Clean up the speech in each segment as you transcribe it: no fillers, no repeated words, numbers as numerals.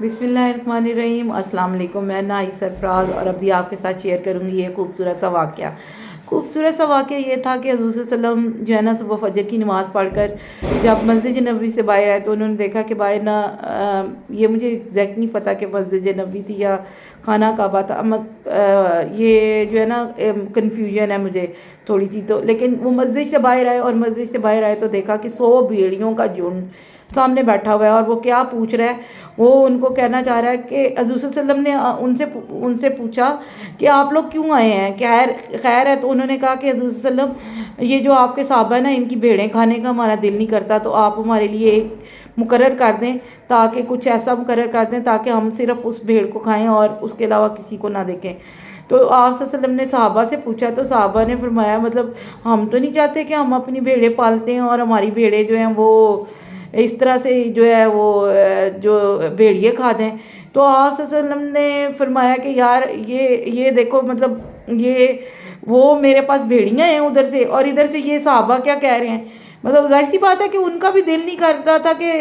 بسم اللہ الرحمن الرحیم۔ السلام علیکم، میں نائی سرفراز اور ابھی آپ کے ساتھ شیئر کروں گی یہ خوبصورت سا واقعہ یہ تھا کہ حضور صلی اللہ علیہ وسلم جو ہے نا صبح فجر کی نماز پڑھ کر جب مسجد نبوی سے باہر آئے تو انہوں نے دیکھا کہ باہر نا یہ مجھے ایگزیکٹ نہیں پتا کہ مسجد نبوی تھی یا خانہ کعبہ تھا، یہ جو ہے نا کنفیوژن ہے مجھے تھوڑی سی تو، لیکن وہ مسجد سے باہر آئے اور مسجد سے باہر آئے تو دیکھا کہ 100 بھیڑیوں کا جھنڈ سامنے بیٹھا ہوا ہے اور وہ کیا پوچھ رہا ہے، وہ ان کو کہنا چاہ رہا ہے کہ حضور صلی اللہ علیہ وسلم نے ان سے پوچھا کہ آپ لوگ کیوں آئے ہیں، خیر ہے؟ تو انہوں نے کہا کہ حضور صلی اللہ علیہ وسلم یہ جو آپ کے صحابہ ہیں نا ان کی بھیڑیں کھانے کا ہمارا دل نہیں کرتا، تو آپ ہمارے لیے ایک مقرر کر دیں، تاکہ کچھ ایسا مقرر کر دیں تاکہ ہم صرف اس بھیڑ کو کھائیں اور اس کے علاوہ کسی کو نہ دیکھیں۔ تو آپ صلی اللہ علیہ وسلم نے صحابہ سے پوچھا تو صحابہ نے فرمایا مطلب ہم تو نہیں چاہتے کہ ہم اپنی بھیڑیں پالتے ہیں اور ہماری بھیڑیں جو ہیں وہ اس طرح سے جو ہے وہ جو بھیڑیے کھا دیں۔ تو آپ صلی اللہ علیہ وسلم نے فرمایا کہ یار یہ دیکھو مطلب یہ وہ میرے پاس بھیڑیاں ہیں ادھر سے، اور ادھر سے یہ صحابہ کیا کہہ رہے ہیں، مطلب ظاہر سی بات ہے کہ ان کا بھی دل نہیں کرتا تھا کہ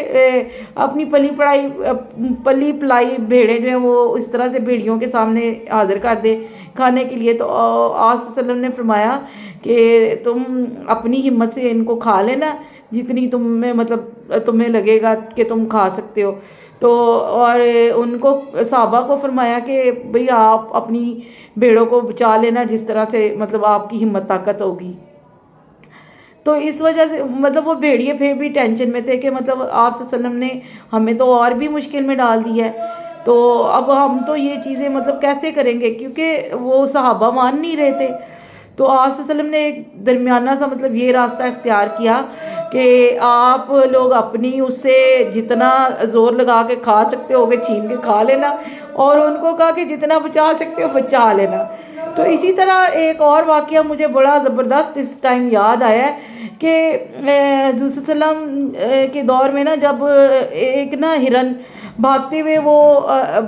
اپنی پلی پلائی بھیڑیں جو ہیں وہ اس طرح سے بھیڑیوں کے سامنے حاضر کر دے کھانے کے لیے۔ تو آپ صلی اللہ علیہ وسلم نے فرمایا کہ تم اپنی ہمت سے ان کو کھا لینا جتنی تمہیں لگے گا کہ تم کھا سکتے ہو۔ تو اور ان کو صحابہ کو فرمایا کہ بھئی آپ اپنی بھیڑوں کو بچا لینا جس طرح سے مطلب آپ کی ہمت طاقت ہوگی۔ تو اس وجہ سے مطلب وہ بھیڑیے پھر بھی ٹینشن میں تھے کہ مطلب آپ صلی اللہ علیہ وسلم نے ہمیں تو اور بھی مشکل میں ڈال دیا ہے، تو اب ہم تو یہ چیزیں مطلب کیسے کریں گے، کیونکہ وہ صحابہ مان نہیں رہے تھے۔ تو آپ صلی اللہ علیہ وسلم نے ایک درمیانہ سا مطلب یہ راستہ اختیار کیا کہ آپ لوگ اپنی اس سے جتنا زور لگا کے کھا سکتے ہو گے چھین کے کھا لینا، اور ان کو کہا کہ جتنا بچا سکتے ہو بچا لینا۔ تو اسی طرح ایک اور واقعہ مجھے بڑا زبردست اس ٹائم یاد آیا ہے کہ حضور صلی اللہ علیہ وسلم کے دور میں نا جب ایک نا ہرن بھاگتے ہوئے وہ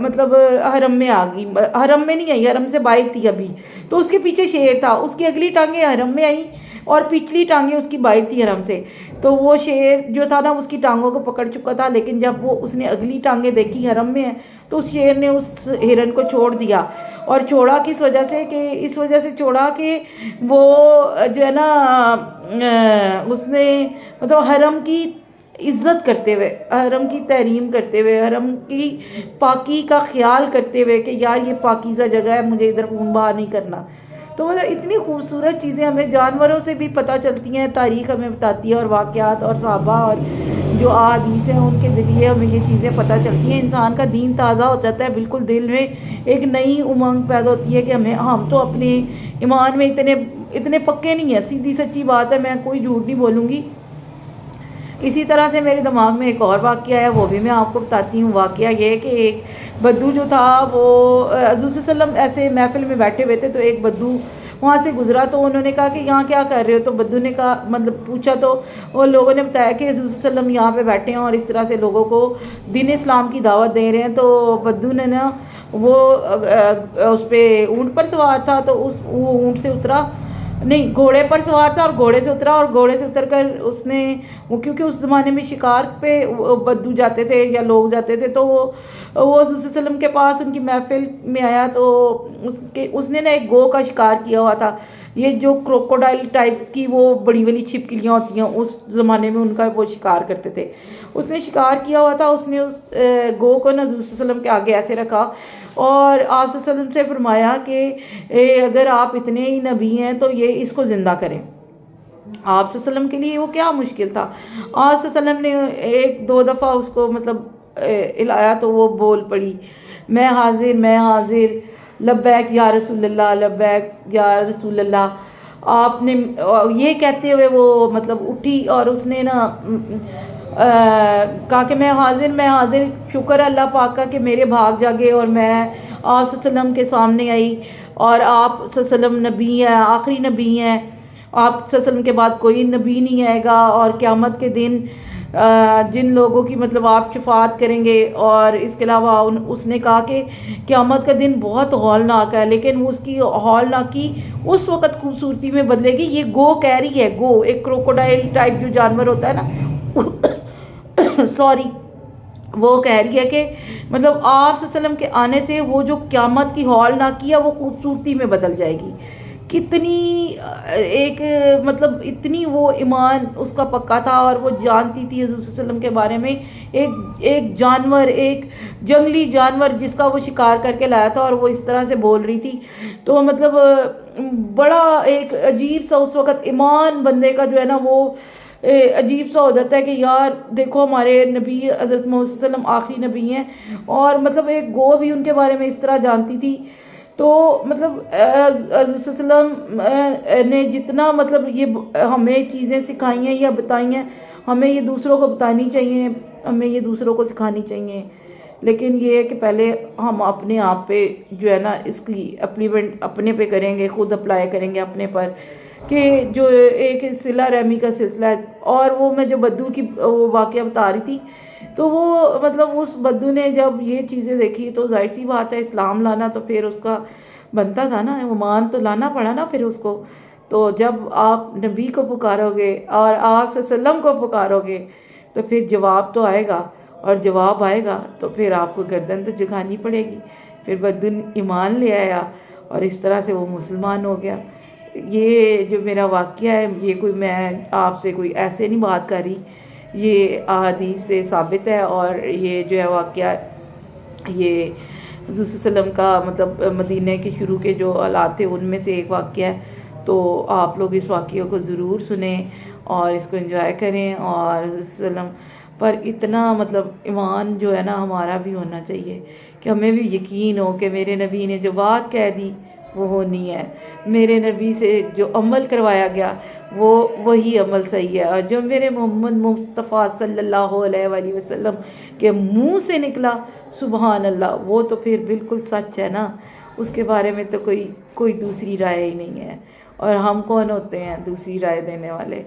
مطلب حرم میں آ گئی، حرم میں نہیں آئی، حرم سے باہر تھی ابھی، تو اس کے پیچھے شیر تھا، اس کی اگلی ٹانگیں حرم میں آئیں اور پچھلی ٹانگیں اس کی باہر تھی حرم سے۔ تو وہ شیر جو تھا نا اس کی ٹانگوں کو پکڑ چکا تھا، لیکن جب اس نے اگلی ٹانگیں دیکھی حرم میں ہیں تو اس شیر نے اس ہرن کو چھوڑ دیا، اور چھوڑا کس وجہ سے کہ اس وجہ سے چھوڑا کہ وہ جو ہے نا اس نے مطلب حرم کی عزت کرتے ہوئے، حرم کی تحریم کرتے ہوئے، حرم کی پاکی کا خیال کرتے ہوئے کہ یار یہ پاکیزہ جگہ ہے، مجھے ادھر خون بہا نہیں کرنا۔ تو مطلب اتنی خوبصورت چیزیں ہمیں جانوروں سے بھی پتہ چلتی ہیں، تاریخ ہمیں بتاتی ہے، اور واقعات اور صحابہ اور جو احادیث ہیں ان کے ذریعے ہمیں یہ چیزیں پتہ چلتی ہیں۔ انسان کا دین تازہ ہو جاتا ہے، بالکل دل میں ایک نئی امنگ پیدا ہوتی ہے کہ ہم تو اپنے ایمان میں اتنے پکے نہیں ہیں، سیدھی سچی بات ہے، میں کوئی جھوٹ نہیں بولوں گی۔ اسی طرح سے میرے دماغ میں ایک اور واقعہ ہے، وہ بھی میں آپ کو بتاتی ہوں۔ واقعہ یہ ہے کہ ایک بدو جو تھا وہ حضور صلی اللہ علیہ وسلم ایسے محفل میں بیٹھے ہوئے تھے، تو ایک بدو وہاں سے گزرا، تو انہوں نے کہا کہ یہاں کیا کر رہے ہو؟ تو بدو نے کہا مطلب پوچھا، تو وہ لوگوں نے بتایا کہ حضور صلی اللہ علیہ وسلم یہاں پہ بیٹھے ہیں اور اس طرح سے لوگوں کو دین اسلام کی دعوت دے رہے ہیں۔ تو بدو نے نا وہ اس پہ اونٹ پر سوار تھا، تو وہ اونٹ سے اترا، نہیں گھوڑے پر سوار تھا اور گھوڑے سے اترا، اور گھوڑے سے اتر کر اس نے کیونکہ اس زمانے میں شکار پہ بدو جاتے تھے یا لوگ جاتے تھے، تو وہ حضور صلی اللہ علیہ وسلم کے پاس ان کی محفل میں آیا، تو اس نے نا ایک گو کا شکار کیا ہوا تھا، یہ جو کروکوڈائل ٹائپ کی وہ بڑی والی چھپکلیاں ہوتی ہیں اس زمانے میں ان کا وہ شکار کرتے تھے، اس نے شکار کیا ہوا تھا۔ اس نے اس گو کو نا حضور صلی اللہ علیہ وسلم کے آگے ایسے رکھا اور آپ صلی اللہ علیہ وسلم سے فرمایا کہ اگر آپ اتنے ہی نبی ہیں تو یہ اس کو زندہ کریں۔ آپ صلی اللہ علیہ وسلم کے لیے وہ کیا مشکل تھا، آپ صلی اللہ علیہ وسلم نے ایک دو دفعہ اس کو مطلب ہلایا تو وہ بول پڑی، میں حاضر، لبیک یا رسول اللہ، لبیک یا رسول اللہ۔ آپ نے یہ کہتے ہوئے وہ مطلب اٹھی اور اس نے نا کہا کہ میں حاضر، شکر اللہ پاک کا کہ میرے بھاگ جاگے اور میں آپ صلی اللہ علیہ وسلم کے سامنے آئی، اور آپ صلی اللہ علیہ وسلم نبی ہیں، آخری نبی ہیں، آپ صلی اللہ علیہ وسلم کے بعد کوئی نبی نہیں آئے گا، اور قیامت کے دن جن لوگوں کی مطلب آپ شفاعت کریں گے، اور اس کے علاوہ اس نے کہا کہ قیامت کا دن بہت ہولناک ہے، لیکن اس کی ہولناکی اس وقت خوبصورتی میں بدلے گی۔ یہ گو کہہ رہی ہے، گو ایک کروکوڈائل ٹائپ جو جانور ہوتا ہے نا سوری، وہ کہہ رہی ہے کہ مطلب آپ صلی اللہ علیہ وسلم کے آنے سے وہ جو قیامت کی ہال نہ کیا وہ خوبصورتی میں بدل جائے گی. کتنی ایک مطلب اتنی وہ ایمان اس کا پکا تھا، اور وہ جانتی تھی حضور صلی اللہ علیہ وسلم کے بارے میں. ایک جانور، ایک جنگلی جانور جس کا وہ شکار کر کے لایا تھا، اور وہ اس طرح سے بول رہی تھی. تو مطلب بڑا ایک عجیب سا اس وقت ایمان بندے کا جو ہے نا وہ عجیب سا ہو جاتا ہے کہ یار دیکھو ہمارے نبی حضرت محمد صلی اللہ علیہ وسلم آخری نبی ہیں، اور مطلب ایک گو بھی ان کے بارے میں اس طرح جانتی تھی. تو مطلب حضرت صلی اللہ علیہ وسلم نے جتنا مطلب یہ ہمیں چیزیں سکھائی ہیں یا بتائی ہیں، ہمیں یہ دوسروں کو بتانی چاہیے، ہمیں یہ دوسروں کو سکھانی چاہیے. لیکن یہ ہے کہ پہلے ہم اپنے آپ پہ جو ہے نا اس کی اپلیمنٹ اپنے پہ کریں گے، خود اپلائی کریں گے اپنے پر، کہ جو ایک صلہ رحمی کا سلسلہ ہے. اور وہ میں جو بدو کی وہ واقعہ بتا رہی تھی، تو وہ مطلب اس بدو نے جب یہ چیزیں دیکھی تو ظاہر سی بات ہے اسلام لانا تو پھر اس کا بنتا تھا نا، ایمان تو لانا پڑا نا پھر اس کو. تو جب آپ نبی کو پکارو گے اور آپ صلی اللہ علیہ وسلم کو پکارو گے تو پھر جواب تو آئے گا، اور جواب آئے گا تو پھر آپ کو گردن تو جھکانی پڑے گی. پھر بدو ایمان لے آیا اور اس طرح سے وہ مسلمان ہو گیا. یہ جو میرا واقعہ ہے، یہ کوئی میں آپ سے کوئی ایسے نہیں بات کر رہی، یہ احادیث سے ثابت ہے. اور یہ جو ہے واقعہ یہ حضور صلی اللہ علیہ وسلم کا مطلب مدینہ کے شروع کے جو حالات تھے ان میں سے ایک واقعہ ہے. تو آپ لوگ اس واقعے کو ضرور سنیں اور اس کو انجوائے کریں. اور حضور صلی اللہ علیہ وسلم پر اتنا مطلب ایمان جو ہے نا ہمارا بھی ہونا چاہیے کہ ہمیں بھی یقین ہو کہ میرے نبی نے جو بات کہہ دی وہ ہونی ہے، میرے نبی سے جو عمل کروایا گیا وہ وہی عمل صحیح ہے، اور جو میرے محمد مصطفیٰ صلی اللہ علیہ وآلہ وسلم کے منہ سے نکلا سبحان اللہ وہ تو پھر بالکل سچ ہے نا. اس کے بارے میں تو کوئی دوسری رائے ہی نہیں ہے، اور ہم کون ہوتے ہیں دوسری رائے دینے والے.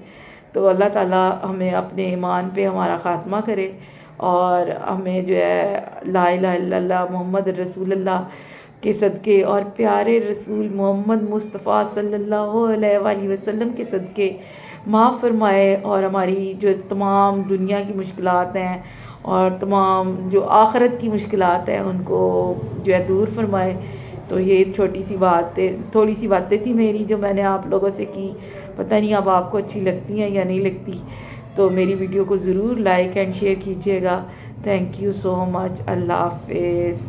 تو اللہ تعالیٰ ہمیں اپنے ایمان پہ ہمارا خاتمہ کرے، اور ہمیں جو ہے لا الہ الا اللہ محمد رسول اللہ کے صدقے اور پیارے رسول محمد مصطفیٰ صلی اللہ علیہ وآلہ وسلم کے صدقے معاف فرمائے، اور ہماری جو تمام دنیا کی مشکلات ہیں اور تمام جو آخرت کی مشکلات ہیں ان کو جو ہے دور فرمائے. تو یہ تھوڑی سی باتیں تھی میری جو میں نے آپ لوگوں سے کی. پتہ نہیں اب آپ کو اچھی لگتی ہیں یا نہیں لگتی. تو میری ویڈیو کو ضرور لائک اینڈ شیئر کیجیے گا. تھینک یو سو مچ. اللہ حافظ.